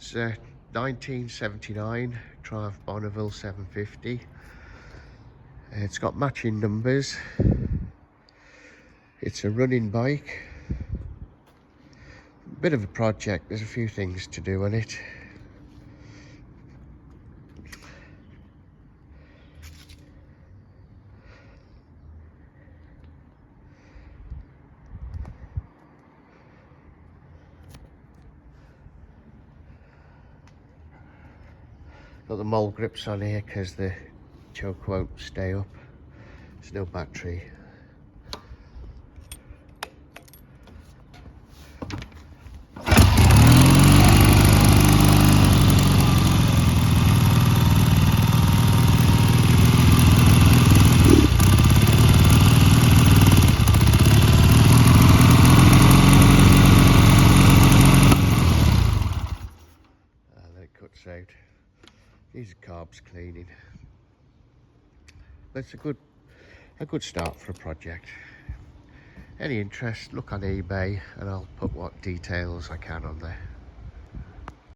It's a 1979 Triumph Bonneville 750. It's got matching numbers. It's a running bike. Bit of a project, there's a few things to do on it. Got the mole grips on here because the choke won't stay up. There's no battery. Then it cuts out. These are carbs cleaning. But it's a good start for a project. Any interest, look on eBay and I'll put what details I can on there.